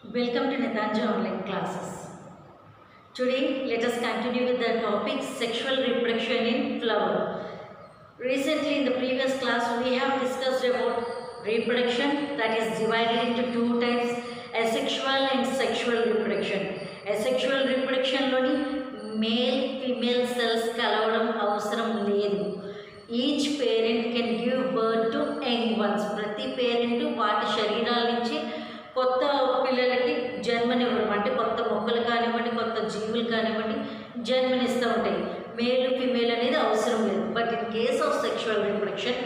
Welcome to Nitanja online classes. Today, let us continue with the topic sexual reproduction in flower. Recently, in the previous class, we have discussed about reproduction that is divided into two types, asexual and sexual reproduction. Asexual reproduction loni male female cells కలవడం అవసరం లేదు. Each parent can give birth to young ones. ప్రతి parent వాటి శరీరాల నుంచి కొత్త పిల్లలకి జన్మనివ్వడం, అంటే కొత్త మొక్కలు కానివ్వండి, కొత్త జీవులు కానివ్వండి జన్మనిస్తూ ఉంటాయి. మేల్ ఫిమేల్ అనేది అవసరం లేదు. But in case of sexual reproduction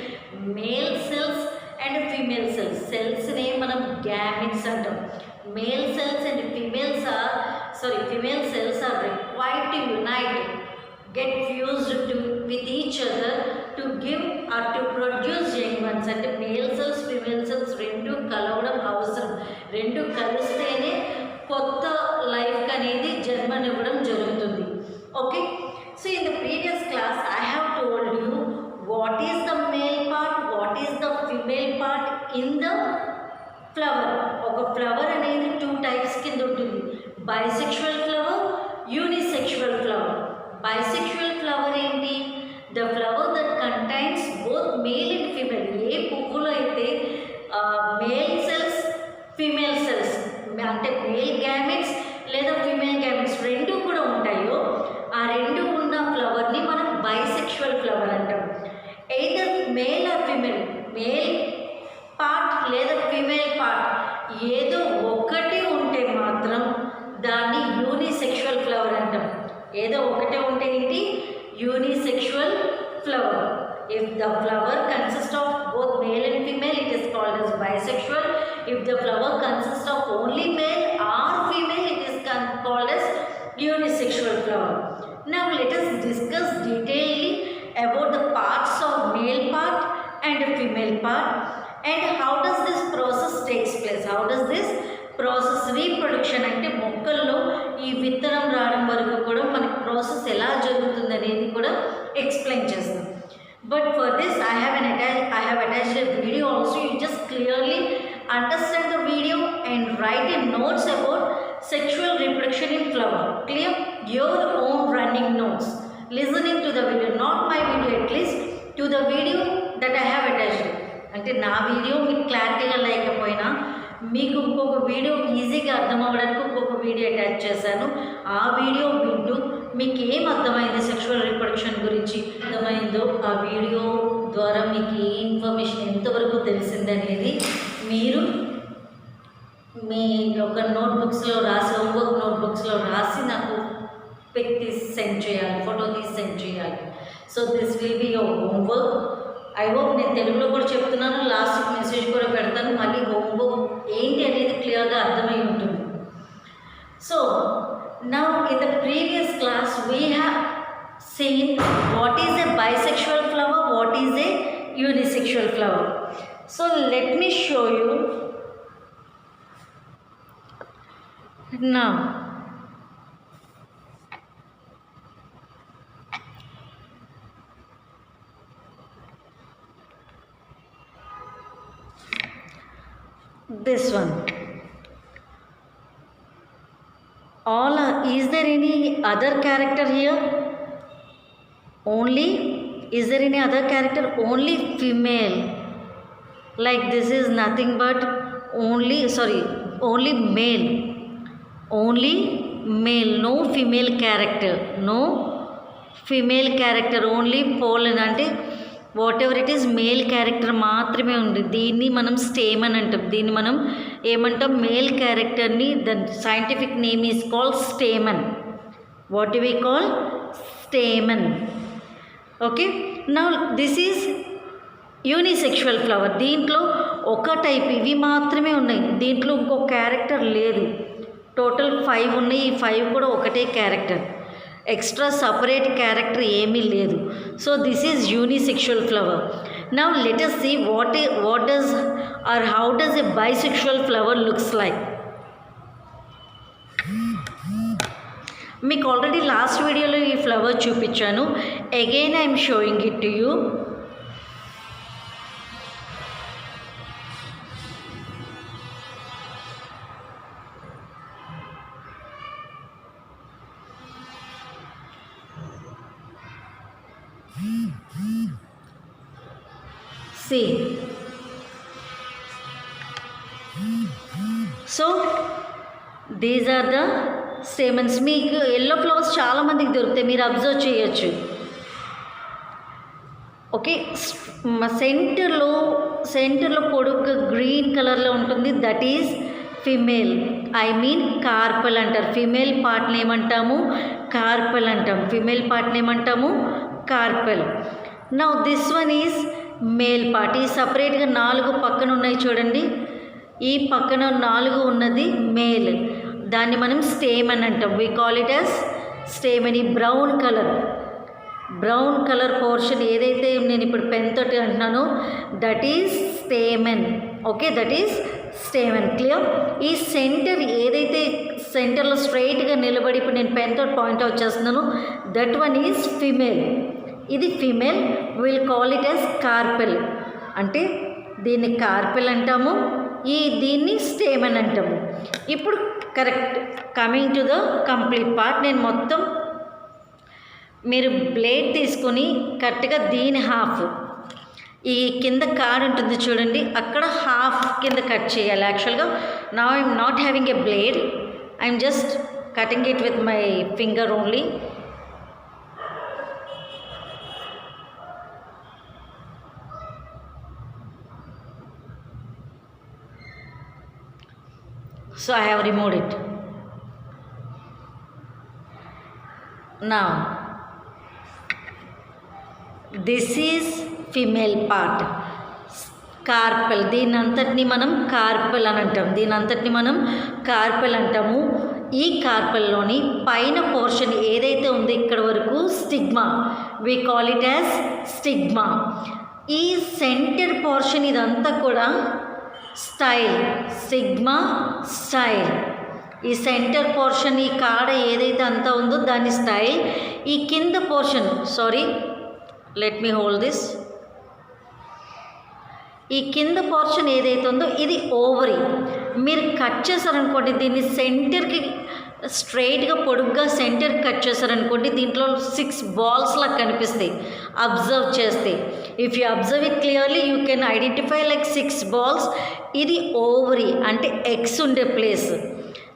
male cells and female సెల్స్ని మనం గ్యామిట్స్ అంటాం. Male cells and female cells are required to unite, get fused with each other to give or to produce young ones. అంటే male cells female cells రెండు కలవడం అవసరం. రెండు కలిస్తేనే కొత్త లైఫ్ అనేది జన్మనివ్వడం జరుగుతుంది. Okay, so in the previous class I have told you what is the male part, what is the female part in the flower. ఒక ఫ్లవర్ అనేది టూ టైప్స్ కింద ఉంటుంది, bisexual flower, unisexual flower. Bisexual flower ఏంటి? The flower that contains both male and female. ఏ పువ్వులో అయితే male cells female cells అంటే male gametes లేదా ఫిమేల్ గ్యామెట్స్ రెండు కూడా ఉంటాయో ఆ రెండు ఉన్న ఫ్లవర్ని మనం బైసెక్షువల్ ఫ్లవర్ అంటాం. Either male or female, male part లేదా ఫిమేల్ పార్ట్ ఏదో ఒకటి ఉంటే మాత్రం దాన్ని యూనిసెక్షువల్ ఫ్లవర్ అంటాం. ఏదో ఒకటే ఉంటే ఏంటి? Unisexual flower. If the flower consists of both male and female, it is called as bisexual. If the flower consists of only male or female, it is called as unisexual flower. Now let us discuss detailedly about the parts of male part and female part and how does this process takes place. How does this process reproduction అంటే మొక్కల్లో ఈ విత్తనం రావడం వరకు కూడా మనకి process ఎలా జరుగుతుంది అనేది కూడా ఎక్స్ప్లెయిన్ చేస్తాం. But for this I have attached a video also. You just clearly understand the video and write in notes about sexual reproduction in flower. Clear? Your own running notes. Listening to the video, not my video, at least to the video that I have attached. అంటే నా video మీకు క్లారిటీగా లేకపోయినా మీకు ఇంకొక video ఈజీగా అర్థం అవ్వడానికి ఇంకొక వీడియో అటాచ్ చేశాను. ఆ వీడియో వింటూ మీకు ఏం అర్థమైంది సెక్షువల్ రీప్రొడక్షన్ గురించి అర్థమైందో ఆ వీడియో ద్వారా మీకు ఏ ఇన్ఫర్మేషన్ ఎంతవరకు తెలిసిందనేది మీరు మీ యొక్క నోట్బుక్స్లో రాసి, హోంవర్క్ నోట్బుక్స్లో రాసి నాకు పిక్ తీసి సెండ్ చేయాలి, ఫోటో తీసి సెండ్ చేయాలి. So this will be your homework. I hope నేను తెలుగులో కూడా చెప్తున్నాను, లాస్ట్ మెసేజ్ కూడా పెడతాను. మళ్ళీ హోంవర్క్ ఏంటి అనేది క్లియర్గా అర్థమై ఉంటుంది. So now in the previous class we have seen what is a bisexual flower, what is a unisexual flower. So let me show you now. This one. Is there any other character here? Only. Is there any other character? Only female. Like this is nothing but only male. Only male. No female character. No female character. Only pollen అంటే what ever it is male character మాత్రమే ఉంది. దీన్ని మనం stamen అంటాం. దీన్ని మనం ఏమంటాం? Male క్యారెక్టర్ని the scientific name is call stamen. What we call? Stamen. Okay, now this is unisexual flower. దీంట్లో ఒక టైప్ ఇవి మాత్రమే ఉన్నాయి, దీంట్లో ఇంకో క్యారెక్టర్ లేదు. టోటల్ 5 ఉన్నాయి, ఈ 5 కూడా ఒకటే క్యారెక్టర్, ఎక్స్ట్రా సపరేట్ క్యారెక్టర్ ఏమీ లేదు. So this is unisexual flower. Now let us see what does or how does a bisexual flower looks like. మీకు ఆల్రెడీ లాస్ట్ వీడియోలో ఈ ఫ్లవర్ చూపించాను. Again I'm showing it to you. See, so these are the stamens. మీకు yellow flowers చాలామందికి దొరుకుతాయి, మీరు observe చేయొచ్చు. Okay, సెంటర్లో పొడుగ్గా గ్రీన్ కలర్లో ఉంటుంది, that is female, I mean carpal అంటారు. ఫిమేల్ పార్ట్ని ఏమంటాము? కార్పల్ అంటాం. ఫిమేల్ పార్ట్ని ఏమంటాము? Carpal. Now this one is male part. ఈ సపరేట్గా 4 పక్కన ఉన్నాయి చూడండి, ఈ పక్కన 4 ఉన్నది మేల్, దాన్ని మనం స్టేమన్ అంటాం. We call it as stamen. ఈ బ్రౌన్ కలర్ పోర్షన్ ఏదైతే నేను ఇప్పుడు పెన్ తోటి అంటున్నానో that is stamen. Okay, that is stamen. Clear? ఈ సెంటర్ ఏదైతే సెంటర్లో స్ట్రైట్గా నిలబడి ఇప్పుడు నేను పెన్ తోటి పాయింట్అవుట్ చేస్తున్నాను, దట్ వన్ ఈజ్ ఫిమేల్. ఇది female, will call it as carpel. అంటే దీన్ని కార్పెల్ అంటాము, దీన్ని స్టేమన్ అంటాము. ఇప్పుడు correct, coming to the complete part. నేను మొత్తం, మీరు బ్లేడ్ తీసుకొని కరెక్ట్గా దీని హాఫ్, ఈ కింద కార్ ఉంటుంది చూడండి, అక్కడ హాఫ్ కింద కట్ చేయాలి. యాక్చువల్గా now I'm not having a blade, I'm just cutting it with my finger only. So I have removed it. Now this is female part, carpel. దీని అంతటిని మనం కార్పెల్ అని అంటాం. ఈ కార్పెల్లోని పైన పోర్షన్ ఏదైతే ఉందో ఇక్కడ వరకు stigma, we call it as stigma. ఈ సెంటర్ పోర్షన్ ఇదంతా కూడా స్టైల్, స్టిగ్మా స్టైల్. ఈ సెంటర్ పోర్షన్, ఈ కాడ ఏదైతే అంతా ఉందో దాని స్టైల్. ఈ కింద portion, sorry, let me hold this. ఈ కింద పోర్షన్ ఏదైతే ఉందో ఇది ఓవరీ. మీరు కట్ చేశారనుకోండి, దీన్ని సెంటర్కి స్ట్రైట్గా పొడుగ్గా సెంటర్ కట్ చేశారనుకోండి, దీంట్లో 6 balls లాగా కనిపిస్తాయి అబ్జర్వ్ చేస్తే. If you observe it clearly you can identify like 6 balls. ఇది ఓవరీ అంటే ఎగ్స్ ఉండే ప్లేస్.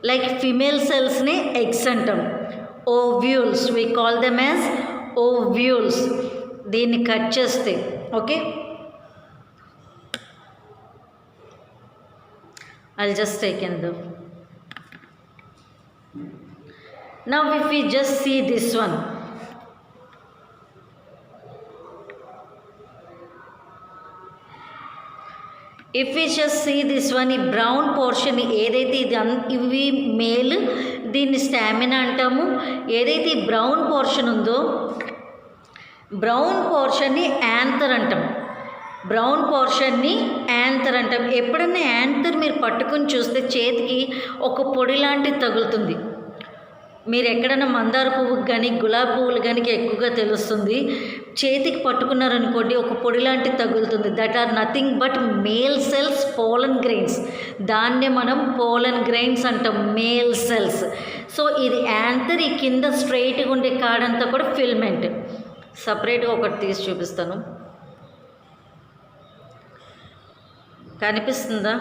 లైక్ ఫిమేల్ సెల్స్ని ఎగ్స్ అంటాం. Ovules, we call them as ovules. దీన్ని కట్ చేస్తే, okay, I'll just take in the. Now if we just see this one, if we just see this one, ఈ brown portion ఏదైతే ఇవి male, దీన్ని stamina అంటాము. ఏదైతే ఈ బ్రౌన్ పోర్షన్ ఉందో, బ్రౌన్ పోర్షన్ని యాంథర్ అంటాం. ఎప్పుడన్నా యాంథర్ మీరు పట్టుకొని చూస్తే చేతికి ఒక పొడి లాంటిది తగులుతుంది. మీరు ఎక్కడైనా మందార పువ్వుకి కానీ గులాబీ పువ్వులు కానీ ఎక్కువగా తెలుస్తుంది. చేతికి పట్టుకున్నారనుకోండి, ఒక పొడి లాంటిది తగులుతుంది. That are nothing but male cells, pollen grains. దాన్నే మనం పోలన్ గ్రెయిన్స్ అంటాం, మేల్ సెల్స్. సో ఇది యాంథర్. ఈ కింద స్ట్రైట్గా ఉండే కాడంతా కూడా ఫిల్మెంట్. సపరేట్గా ఒకటి తీసి చూపిస్తాను, కనిపిస్తుందా?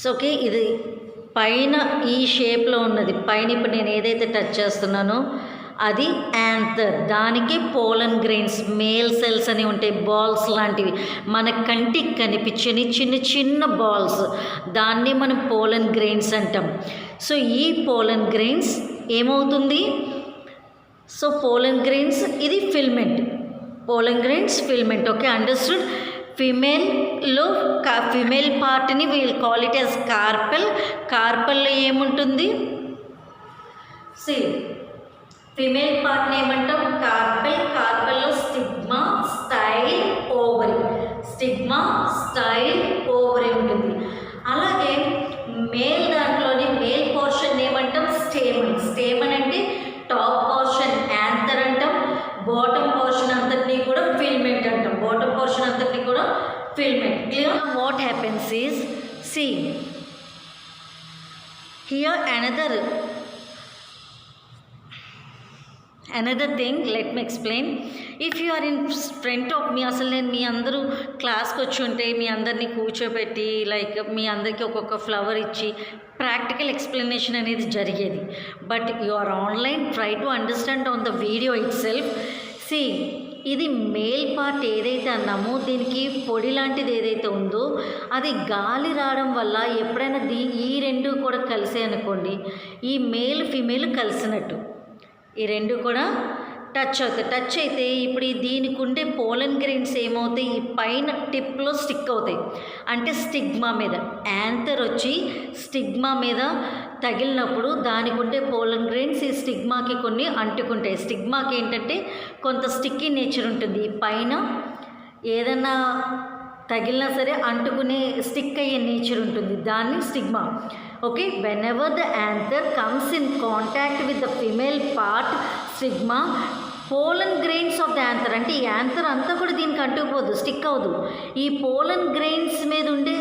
సో ఓకే, ఇది పైన ఈ షేప్లో ఉన్నది. పైన ఇప్పుడు నేను ఏదైతే టచ్ చేస్తున్నానో అది యాంథర్. దానికి పోలన్ గ్రెయిన్స్, మేల్ సెల్స్ అని ఉంటాయి, బాల్స్ లాంటివి, మన కంటికి కనిపించని చిన్న చిన్న బాల్స్. దాన్ని మనం పోలన్ గ్రెయిన్స్ అంటాం. సో ఈ పోలన్ గ్రెయిన్స్ ఏమవుతుంది? సో పోలన్ గ్రెయిన్స్ ఇది filament, pollen grains filament. Okay, understood. ఫిమేల్లో ఫిమేల్ పార్ట్ని we'll call it as carpel. కార్పెల్లో ఏముంటుంది? సి ఫిమేల్ పార్ట్ని ఏమంటాం? కార్పెల్. కార్పెల్లో stigma, style, ovary. Stigma, style, ovary ఉంటుంది. అలాగే మేల్ దాంట్లోని మేల్ పోర్షన్ ఏమంటాం? స్టేమన్. స్టేమన్ అంటే టాప్ పోర్షన్ యాంథర్ అంటాం. బాటమ్ పోర్షన్ అంతటినీ కూడా ఫిల్మెంట్ అంటాం. బాటమ్ పోర్షన్ అంతటినీ కూడా filament. Clear? What happen? here another thing, let me explain. If you are in front of me, అసలు నేను మీ అందరూ క్లాస్కి వచ్చి ఉంటే మీ అందరినీ కూర్చోబెట్టి లైక్ మీ అందరికీ ఒక్కొక్క ఫ్లవర్ ఇచ్చి ప్రాక్టికల్ ఎక్స్ప్లెనేషన్ అనేది జరిగేది. But you are online, try to understand on the video itself. See, ఇది మేల్ పార్ట్ ఏదైతే అన్నామో దీనికి పొడి లాంటిది ఏదైతే ఉందో అది గాలి రావడం వల్ల ఎప్పుడైనా ఈ రెండు కూడా కలిసే అనుకోండి, ఈ మేల్ ఫీమేల్ కలిసినట్టు ఈ రెండు కూడా టచ్ అవుతాయి. టచ్ అయితే ఇప్పుడు దీనికి ఉండే పోలన్ గ్రెయిన్స్ ఏమవుతాయి, ఈ పైన టిప్లో స్టిక్ అవుతాయి. అంటే స్టిగ్మా మీద యాంథర్ వచ్చి స్టిగ్మా మీద తగిలినప్పుడు దానికి ఉండే పోలన్ గ్రెయిన్స్ ఈ స్టిగ్మాకి కొన్ని అంటుకుంటాయి. స్టిగ్మాకి ఏంటంటే కొంత స్టిక్కీ నేచర్ ఉంటుంది. ఈ పైన ఏదన్నా తగిలినా సరే అంటుకునే స్టిక్ అయ్యే నేచర్ ఉంటుంది, దాన్ని stigma. Okay, when ever the anther comes in contact with the female part stigma, పోలన్ grains of the anther, అంటే ఈ యాంథర్ అంతా కూడా దీనికి అంటుకుపోదు, స్టిక్ అవ్వదు. ఈ పోలన్ గ్రెయిన్స్ మీద ఉండే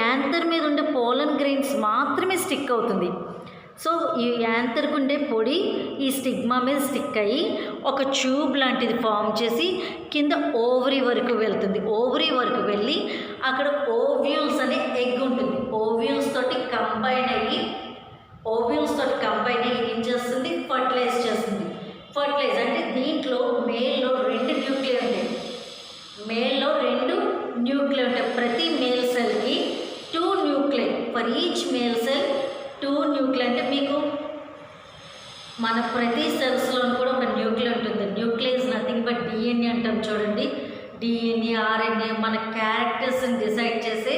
యాంథర్ మీద ఉండే పోలన్ గ్రెయిన్స్ మాత్రమే స్టిక్ అవుతుంది. సో ఈ యాంథర్కు ఉండే పొడి ఈ స్టిగ్మా మీద స్టిక్ అయ్యి ఒక ట్యూబ్ లాంటిది ఫామ్ చేసి కింద ఓవరీ వరకు వెళ్తుంది. ఓవరీ వరకు వెళ్ళి అక్కడ ఓవ్యూల్స్ అనే ఎగ్ ఉంటుంది. ఓవ్యూల్స్ తోటి కంబైన్ అయ్యి ఏం చేస్తుంది, ఫర్టిలైజ్ చేస్తుంది. ఫర్టిలైజ్ అంటే దీంట్లో మేల్లో 2 న్యూక్లియర్ ఉంటాయి. మేల్లో 2 న్యూక్లియర్ ఉంటాయి. ప్రతి మేల్ సెల్కి 2 nuclear. For each male cell 2 nuclear. అంటే మీకు మన ప్రతి సెల్స్లోనూ కూడా ఒక న్యూక్లియర్ ఉంటుంది. Nuclear is nothing but DNA అంటాం చూడండి. డిఎన్ఏ, ఆర్ఎన్ఏ మన క్యారెక్టర్స్ని డిసైడ్ చేసే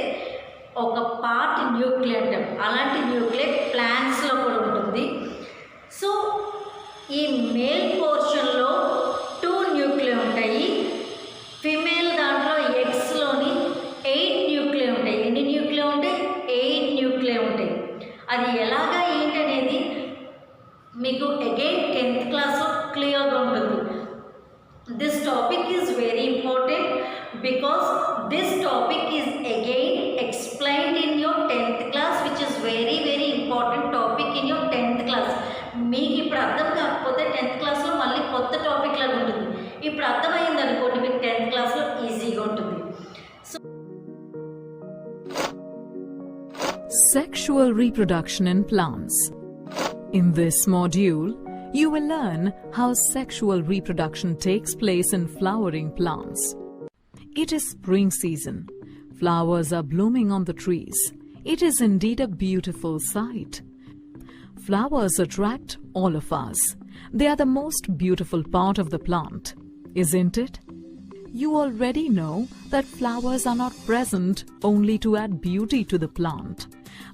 ఒక పార్ట్ న్యూక్లియర్ అంటాం. అలాంటి న్యూక్లియర్ ప్లాంట్స్లో కూడా ఉంటుంది. సో ఈ మేల్ పోర్షన్లో 2 న్యూక్లియర్ ఉంటాయి. ఫిమేల్ దాంట్లో ఎగ్స్లోని 8 న్యూక్లియర్ ఉంటాయి. ఎన్ని న్యూక్లియర్ ఉంటాయి? 8 న్యూక్లియర్ ఉంటాయి. అది ఎలాగా ఏంటనేది మీకు అగైన్ 10th క్లాస్లో క్లియర్గా ఉంటుంది. This topic is very important because this topic is again explained in your 10th class which is very very important topic in your 10th class. మీకు ఇప్పుడు అర్థం కాకపోతే 10th క్లాస్లో మళ్ళీ కొత్త టాపిక్ లాగా ఉంటుంది. ఇప్పుడు అర్థమైంది అనుకోండి, మీకు 10th క్లాస్లో ఈజీగా ఉంటుంది. Sexual reproduction in plants. In this module, you will learn how sexual reproduction takes place in flowering plants. It is spring season. Flowers are blooming on the trees. It is indeed a beautiful sight. Flowers attract all of us. They are the most beautiful part of the plant, isn't it? You already know that flowers are not present only to add beauty to the plant.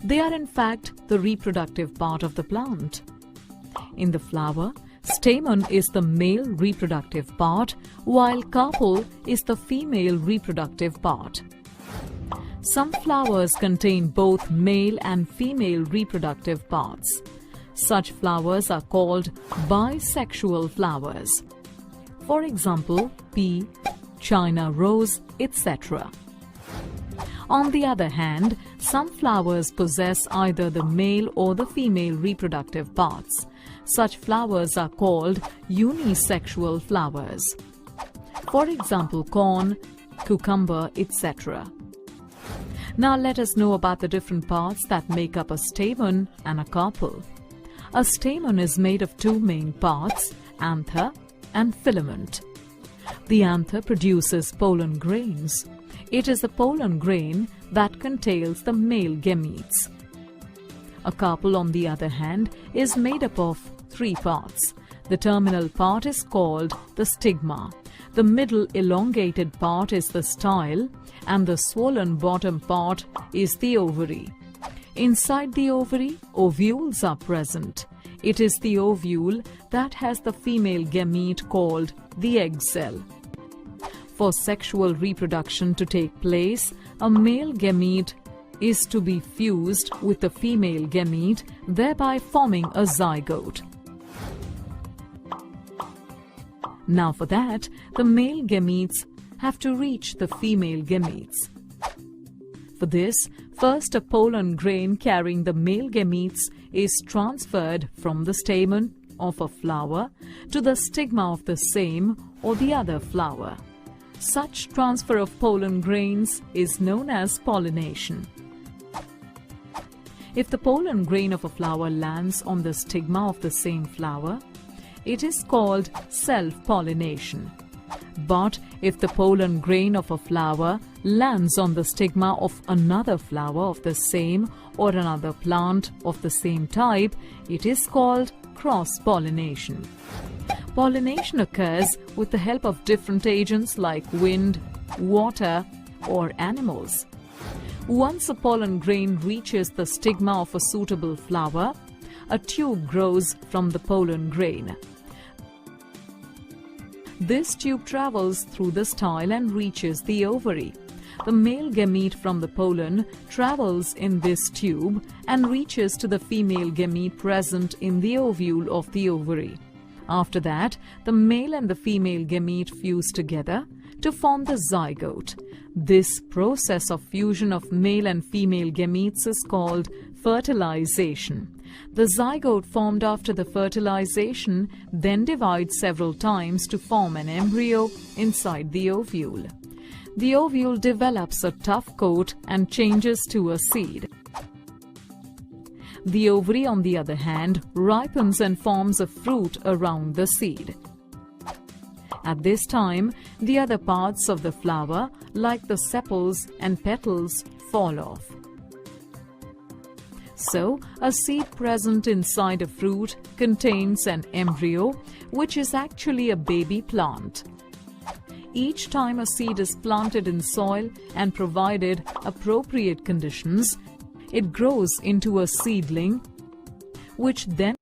They are in fact the reproductive part of the plant. In the flower, stamen is the male reproductive part, while carpel is the female reproductive part. Some flowers contain both male and female reproductive parts. Such flowers are called bisexual flowers. For example, pea, China rose, etc. On the other hand, some flowers possess either the male or the female reproductive parts. Such flowers are called unisexual flowers. For example, corn, cucumber, etc. Now let us know about the different parts that make up a stamen and a carpel. A stamen is made of 2 main parts, anther and filament. The anther produces pollen grains. It is the pollen grain that contains the male gametes. A carpel, on the other hand, is made up of 3 parts. The terminal part is called the stigma. The middle elongated part is the style, and the swollen bottom part is the ovary. Inside the ovary, ovules are present. It is the ovule that has the female gamete called the egg cell. For sexual reproduction to take place, a male gamete is to be fused with the female gamete, thereby forming a zygote. Now for that, the male gametes have to reach the female gametes. For this, First, a pollen grain carrying the male gametes is transferred from the stamen of a flower to the stigma of the same or the other flower. Such transfer of pollen grains is known as pollination. If the pollen grain of a flower lands on the stigma of the same flower, it is called self-pollination. But if the pollen grain of a flower lands on the stigma of another flower of the same or another plant of the same type, it is called cross-pollination. Pollination occurs with the help of different agents like wind, water, or animals. Once a pollen grain reaches the stigma of a suitable flower, a tube grows from the pollen grain. This tube travels through the style and reaches the ovary. The male gamete from the pollen travels in this tube and reaches to the female gamete present in the ovule of the ovary. After that, the male and the female gamete fuse together to form the zygote. This process of fusion of male and female gametes is called fertilization. The zygote formed after the fertilization then divides several times to form an embryo inside the ovule. The ovule develops a tough coat and changes to a seed. The ovary, on the other hand, ripens and forms a fruit around the seed. At this time, the other parts of the flower, like the sepals and petals, fall off. So, a seed present inside a fruit contains an embryo, which is actually a baby plant. Each time a seed is planted in soil and provided appropriate conditions, it grows into a seedling, which then